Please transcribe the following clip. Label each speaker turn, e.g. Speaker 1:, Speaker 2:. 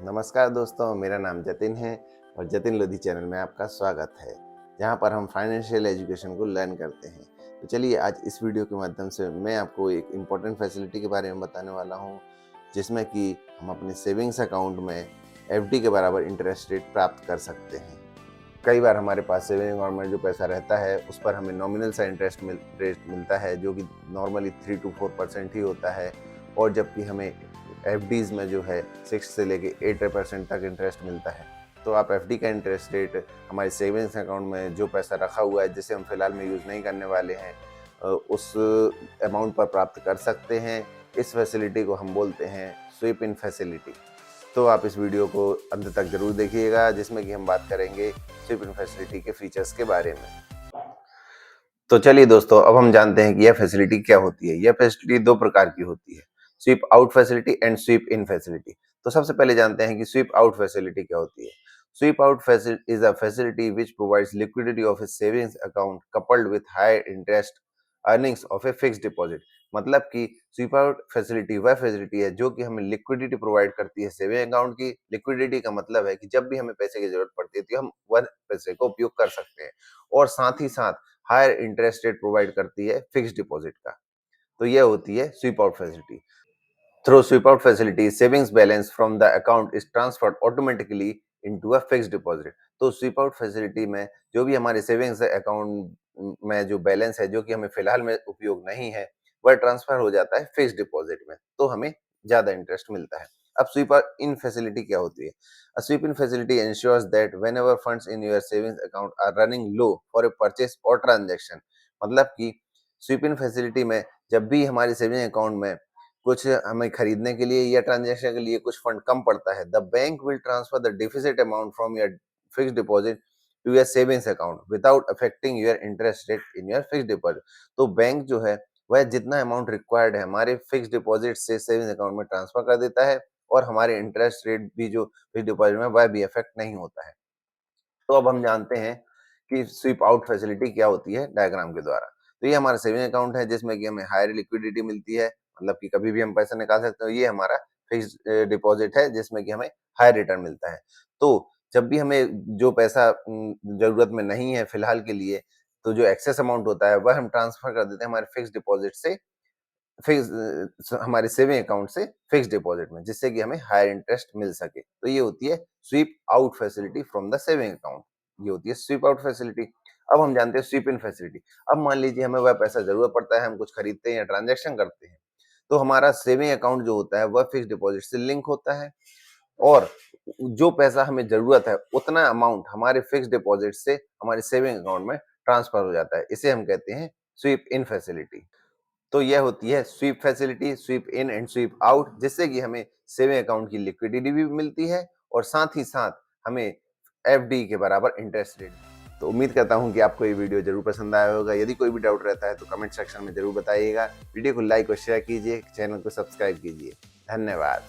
Speaker 1: नमस्कार दोस्तों, मेरा नाम जतिन है और जतिन लोधी चैनल में आपका स्वागत है, जहां पर हम फाइनेंशियल एजुकेशन को लर्न करते हैं। तो चलिए आज इस वीडियो के माध्यम से मैं आपको एक इम्पॉर्टेंट फैसिलिटी के बारे में बताने वाला हूं, जिसमें कि हम अपने सेविंग्स अकाउंट में एफडी के बराबर इंटरेस्ट रेट प्राप्त कर सकते हैं। कई बार हमारे पास सेविंग अकाउंट में जो पैसा रहता है उस पर हमें नॉमिनल सा इंटरेस्ट मिलता है, जो कि नॉर्मली 3 to 4% ही होता है, और जबकि हमें एफडीज में जो है 6 से लेके 8% तक इंटरेस्ट मिलता है। तो आप एफडी का इंटरेस्ट रेट हमारे सेविंग्स अकाउंट में जो पैसा रखा हुआ है, जिसे हम फिलहाल में यूज़ नहीं करने वाले हैं, उस अमाउंट पर प्राप्त कर सकते हैं। इस फैसिलिटी को हम बोलते हैं स्वीप इन फैसिलिटी। तो आप इस वीडियो को अंत तक जरूर देखिएगा, जिसमें कि हम बात करेंगे स्वीप इन फैसिलिटी के फीचर्स के बारे में। तो चलिए दोस्तों, अब हम जानते हैं कि यह फैसिलिटी क्या होती है। यह फैसिलिटी दो प्रकार की होती है, sweep out facility and sweep in facility. तो सबसे पहले जानते हैं कि स्वीप आउट फैसिलिटी क्या होती है। Sweep out facility is a facility which provides liquidity of a savings account coupled with higher interest earnings of a fixed deposit. मतलब कि स्वीप आउट फैसिलिटी वह फैसिलिटी है जो कि हमें लिक्विडिटी प्रोवाइड करती है सेविंग अकाउंट की। लिक्विडिटी का मतलब है कि जब भी हमें पैसे की जरूरत पड़ती है तो हम वह पैसे को उपयोग कर सकते हैं, और साथ ही साथ हायर इंटरेस्ट रेट प्रोवाइड करती है फिक्स्ड डिपॉजिट का। तो यह होती है sweep out facility. Through SVEEP out facility savings balance from the account is transferred automatically into a fixed deposit. तो स्वीप आउट फैसिलिटी में जो भी हमारे सेविंग्स अकाउंट में जो बैलेंस है, जो कि हमें फिलहाल में उपयोग नहीं है, वह ट्रांसफर हो जाता है फिक्स्ड डिपॉजिट में, तो हमें ज्यादा इंटरेस्ट मिलता है। अब स्वीप इन फैसिलिटी क्या होती है? A sweep in facility ensures that whenever funds in your savings account are running low for a purchase or transaction, मतलब कि स्वीप इन फैसिलिटी में जब भी हमारे सेविंग अकाउंट में कुछ हमें खरीदने के लिए या ट्रांजैक्शन के लिए कुछ फंड कम पड़ता है, the bank will transfer the deficit amount from your fixed deposit to your savings account without affecting your interest rate in your fixed deposit. तो बैंक जो है वह जितना अमाउंट रिक्वायर्ड है हमारे फिक्स्ड डिपॉजिट से सेविंग्स अकाउंट में transfer कर देता है, और हमारे इंटरेस्ट रेट भी जो फिक्स्ड डिपॉजिट में वह भी अफेक्ट नहीं होता है। तो अब हम जानते हैं कि स्वीप आउट फैसिलिटी क्या होती है डायग्राम के द्वारा। तो ये हमारा सेविंग अकाउंट है, जिसमें कि हमें हायर लिक्विडिटी मिलती है, मतलब कि कभी भी हम पैसा निकाल सकते हो। ये हमारा फिक्स्ड डिपॉजिट है, जिसमें कि हमें हायर रिटर्न मिलता है। तो जब भी हमें जो पैसा जरूरत में नहीं है फिलहाल के लिए, तो जो एक्सेस अमाउंट होता है वह हम ट्रांसफर कर देते हैं हमारे फिक्स्ड डिपॉजिट से हमारे सेविंग अकाउंट से फिक्स्ड डिपॉजिट में, जिससे कि हमें हायर इंटरेस्ट मिल सके। तो ये होती है sweep out facility from the saving account. ये होती है स्वीप आउट फैसिलिटी। अब हम जानते हैं स्वीप इन फैसिलिटी। अब मान लीजिए हमें वह पैसा जरूरत पड़ता है, हम कुछ खरीदते हैं या ट्रांजेक्शन करते हैं, तो हमारा सेविंग अकाउंट जो होता है वह फिक्स्ड डिपॉजिट से लिंक होता है, और जो पैसा हमें जरूरत है उतना अमाउंट हमारे फिक्स्ड डिपॉजिट से हमारे सेविंग अकाउंट में ट्रांसफर हो जाता है। इसे हम कहते हैं स्वीप इन फैसिलिटी। तो यह होती है sweep facility, sweep in and sweep out, जिससे कि हमें सेविंग अकाउंट की लिक्विडिटी भी मिलती है, और साथ ही साथ हमें एफडी के बराबर इंटरेस्ट रेट। तो उम्मीद करता हूं कि आपको ये वीडियो जरूर पसंद आया होगा। यदि कोई भी डाउट रहता है तो कमेंट सेक्शन में जरूर बताइएगा। वीडियो को लाइक और शेयर कीजिए, चैनल को सब्सक्राइब कीजिए। धन्यवाद।